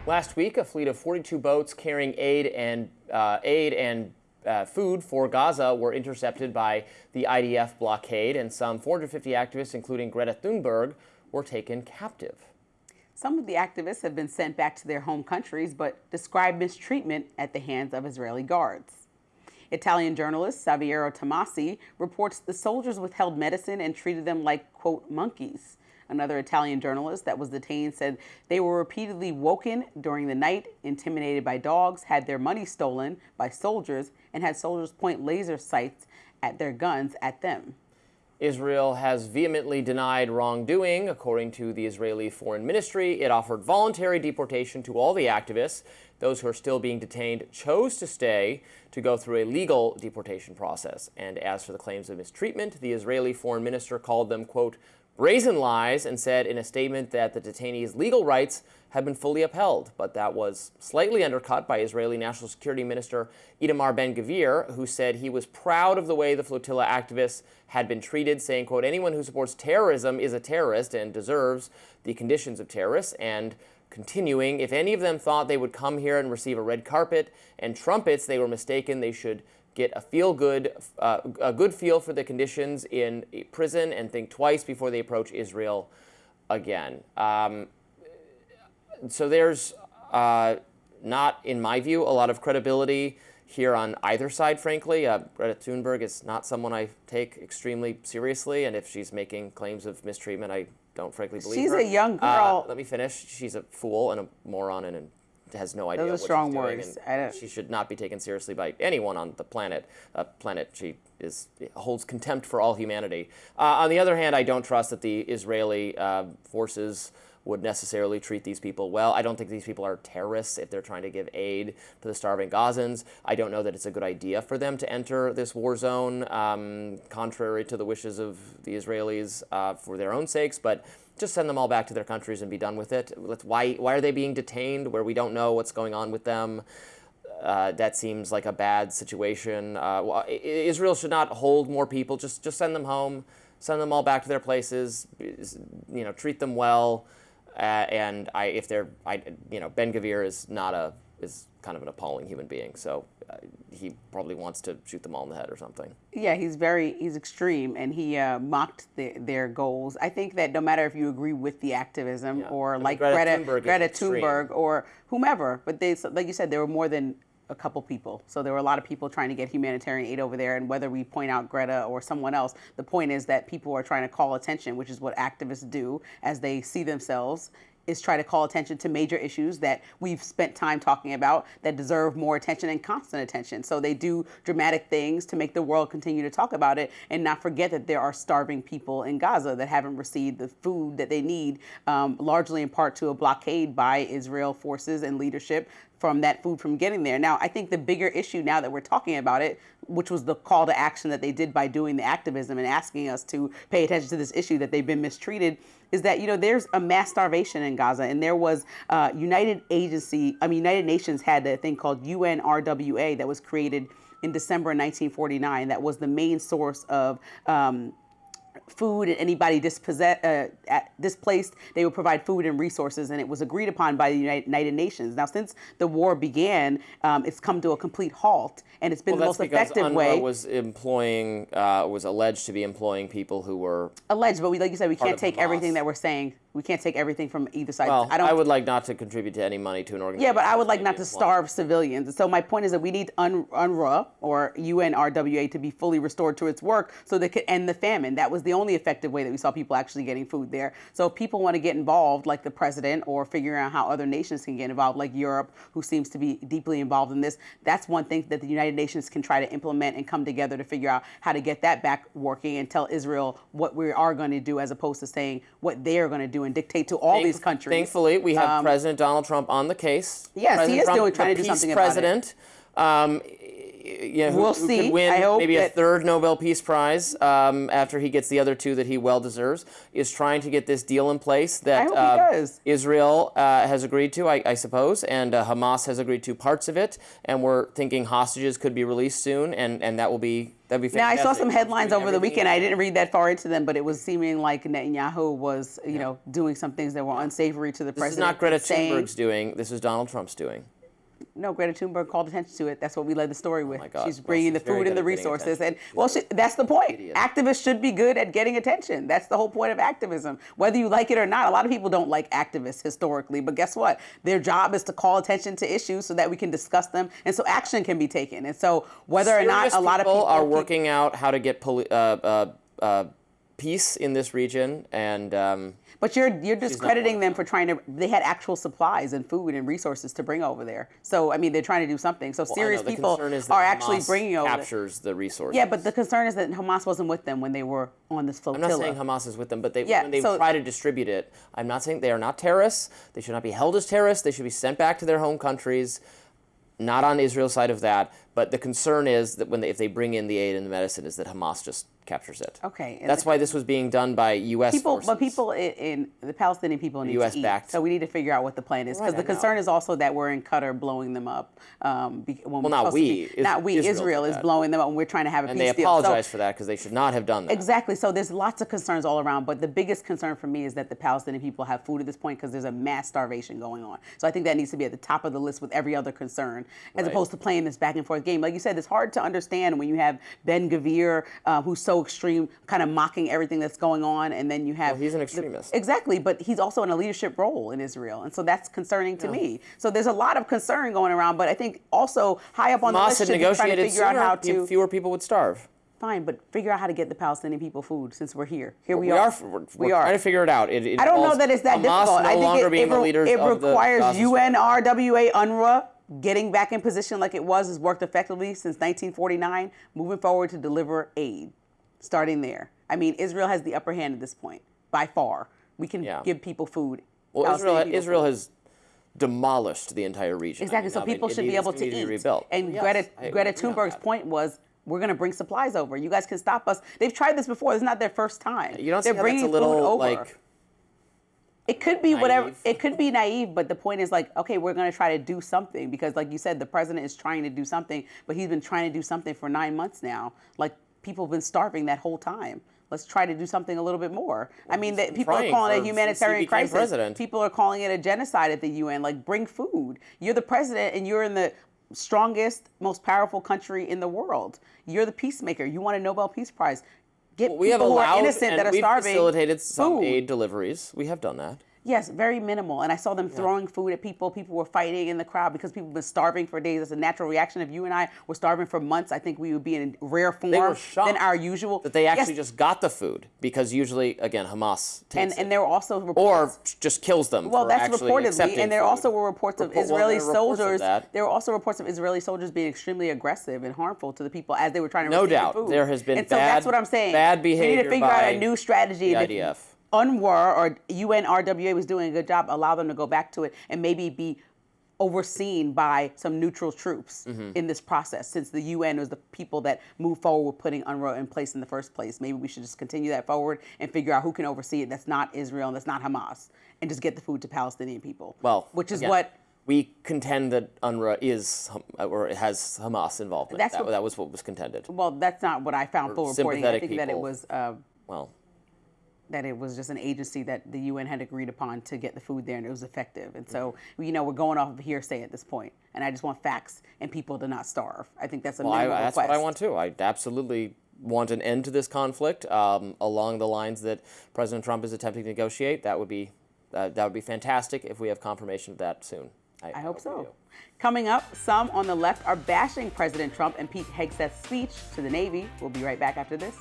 Last week, a fleet of 42 boats carrying aid and food for Gaza were intercepted by the IDF blockade, and some 450 activists, including Greta Thunberg, were taken captive. Some of the activists have been sent back to their home countries, but describe mistreatment at the hands of Israeli guards. Italian journalist Saviero Tomasi reports the soldiers withheld medicine and treated them like, quote, monkeys. Another Italian journalist that was detained said they were repeatedly woken during the night, intimidated by dogs, had their money stolen by soldiers, and had soldiers point laser sights at their guns at them. Israel has vehemently denied wrongdoing. According to the Israeli Foreign Ministry, it offered voluntary deportation to all the activists. Those who are still being detained chose to stay to go through a legal deportation process. And as for the claims of mistreatment, the Israeli Foreign Minister called them, quote, brazen lies, and said in a statement that the detainees' legal rights have been fully upheld. But that was slightly undercut by Israeli National Security Minister Itamar Ben-Gvir, who said he was proud of the way the Flotilla activists had been treated, saying, quote, anyone who supports terrorism is a terrorist and deserves the conditions of terrorists, and continuing, if any of them thought they would come here and receive a red carpet and trumpets, they were mistaken. They should get a good feel for the conditions in prison and think twice before they approach Israel again. So there's not, in my view, a lot of credibility here on either side, frankly. Greta Thunberg is not someone I take extremely seriously, and if she's making claims of mistreatment, I don't frankly believe her. She's a young girl. Let me finish. She's a fool and a moron and has no idea what she's doing. Those are strong words. She should not be taken seriously by anyone on the planet. She holds contempt for all humanity. On the other hand, I don't trust that the Israeli forces would necessarily treat these people well. I don't think these people are terrorists if they're trying to give aid to the starving Gazans. I don't know that it's a good idea for them to enter this war zone, contrary to the wishes of the Israelis for their own sakes, but just send them all back to their countries and be done with it. Why are they being detained where we don't know what's going on with them? That seems like a bad situation. Israel should not hold more people. Just send them home. Send them all back to their places. Treat them well. Ben-Gvir is kind of an appalling human being. So he probably wants to shoot them all in the head or something. Yeah, he's extreme, and he mocked their goals. I think that no matter if you agree with the activism or like Greta Thunberg or whomever, but like you said, there were more than a couple people. So there were a lot of people trying to get humanitarian aid over there, and whether we point out Greta or someone else, the point is that people are trying to call attention, which is what activists do as they see themselves, is try to call attention to major issues that we've spent time talking about that deserve more attention and constant attention. So they do dramatic things to make the world continue to talk about it and not forget that there are starving people in Gaza that haven't received the food that they need, largely in part to a blockade by Israel forces and leadership from that food from getting there. Now, I think the bigger issue now that we're talking about it, which was the call to action that they did by doing the activism and asking us to pay attention to this issue that they've been mistreated, is that, there's a mass starvation in Gaza. And there was United Nations had a thing called UNRWA that was created in December 1949 that was the main source of food, and anybody displaced, they would provide food and resources, and it was agreed upon by the United Nations. Now, since the war began, it's come to a complete halt, and it's been the most effective way. Was alleged to be employing people who were alleged, but like you said, we can't take everything that we're saying. We can't take everything from either side. Well, I would like not to contribute to any money to an organization. Yeah, but I would like not to starve civilians. So my point is that we need UNRWA or UNRWA to be fully restored to its work so they could end the famine. That was the only effective way that we saw people actually getting food there. So if people want to get involved, like the president, or figuring out how other nations can get involved, like Europe, who seems to be deeply involved in this, that's one thing that the United Nations can try to implement and come together to figure out how to get that back working and tell Israel what we are going to do as opposed to saying what they are going to do and dictate to all these countries. Thankfully, we have President Donald Trump on the case. Yes, he is trying to do something about it. President. we'll see. Could win I hope maybe a third Nobel Peace Prize after he gets the other two that he well deserves, is trying to get this deal in place that Israel has agreed to, I suppose, and Hamas has agreed to parts of it, and we're thinking hostages could be released soon, and that'd be fantastic. Now, I saw some headlines over the weekend. I didn't read that far into them, but it was seeming like Netanyahu was, doing some things that were unsavory to the president. This is not Greta Thunberg's doing. This is Donald Trump's doing. No, Greta Thunberg called attention to it. That's what we led the story with. Oh my God. She's bringing the food and the resources. And that's the point. Idiot. Activists should be good at getting attention. That's the whole point of activism. Whether you like it or not, a lot of people don't like activists historically. But guess what? Their job is to call attention to issues so that we can discuss them and so action can be taken. And so whether or not a lot of people are working out how to get peace in this region, and but you're discrediting them for trying to. They had actual supplies and food and resources to bring over there. So I mean, they're trying to do something. So serious people are actually bringing over. Captures the resources. Yeah, but the concern is that Hamas wasn't with them when they were on this flotilla. I'm not saying Hamas is with them, but when they try to distribute it, I'm not saying they are not terrorists. They should not be held as terrorists. They should be sent back to their home countries. Not on Israel's side of that, but the concern is that if they bring in the aid and the medicine, is that Hamas just captures it. Okay. That's why this was being done by U.S. forces. But people in the Palestinian people need to eat. Backed. So we need to figure out what the plan is, because the concern is also that we're in Qatar blowing them up. Israel is blowing them up, and we're trying to have a peace deal. And they apologize for that because they should not have done that. Exactly. So there's lots of concerns all around, but the biggest concern for me is that the Palestinian people have food at this point because there's a mass starvation going on. So I think that needs to be at the top of the list with every other concern, as opposed to playing this back and forth game. Like you said, it's hard to understand when you have Ben-Gvir, who's so extreme, kind of mocking everything that's going on, and then you have... Well, he's an extremist. Exactly, but he's also in a leadership role in Israel, and so that's concerning to me. So there's a lot of concern going around, but I think also high up on the list should be trying to figure out how to... Fewer people would starve. Fine, but figure out how to get the Palestinian people food since we're here. We are trying to figure it out. I don't know that it's that difficult. I think it requires UNRWA, UNRWA, getting back in position like it has worked effectively since 1949, moving forward to deliver aid, starting there. I mean, Israel has the upper hand at this point, by far. We can give people food. Well, Israel has demolished the entire region. Exactly, so people should be able to eat. Rebuilt. And Greta Thunberg's point was, we're going to bring supplies over. You guys can stop us. They've tried this before. This is not their first time. You don't see how that's a little, like... It could be naive. Whatever. It could be naive, but the point is like, okay, we're going to try to do something because, like you said, the president is trying to do something, but he's been trying to do something for 9 months now. Like, people have been starving that whole time. Let's try to do something a little bit more. Well, I mean, people are calling it a humanitarian crisis. President. People are calling it a genocide at the UN. Like, bring food. You're the president, and you're in the strongest, most powerful country in the world. You're the peacemaker. You want a Nobel Peace Prize. Get people who are innocent that are starving. We've facilitated some aid deliveries. We have done that. Yes, very minimal. And I saw them throwing food at people. People were fighting in the crowd because people have been starving for days. It's a natural reaction. If you and I were starving for months, I think we would be in rare form than our usual. That they actually just got the food, because usually, again, Hamas takes it. And there were also reports. Or just kills them. Well, that's reportedly. And there food. Also were reports of Israeli soldiers. There were also reports of Israeli soldiers being extremely aggressive and harmful to the people as they were trying to receive the food. No doubt. There has been so that's what I'm saying. Bad behavior. We need to figure out a new strategy. The IDF. UNRWA or UNRWA was doing a good job, allow them to go back to it and maybe be overseen by some neutral troops in this process, since the UN was the people that moved forward with putting UNRWA in place in the first place. Maybe we should just continue that forward and figure out who can oversee it that's not Israel and that's not Hamas, and just get the food to Palestinian people. Well, which is what... We contend that UNRWA is, or has Hamas involvement. That was what was contended. Well, that's not what I found full reporting. I think that it was... that it was just an agency that the UN had agreed upon to get the food there, and it was effective. And so, we're going off of hearsay at this point, and I just want facts and people to not starve. I think that's a minimum request. That's what I want too. I absolutely want an end to this conflict along the lines that President Trump is attempting to negotiate. That would be fantastic if we have confirmation of that soon. I hope so. Coming up, some on the left are bashing President Trump and Pete Hegseth's speech to the Navy. We'll be right back after this.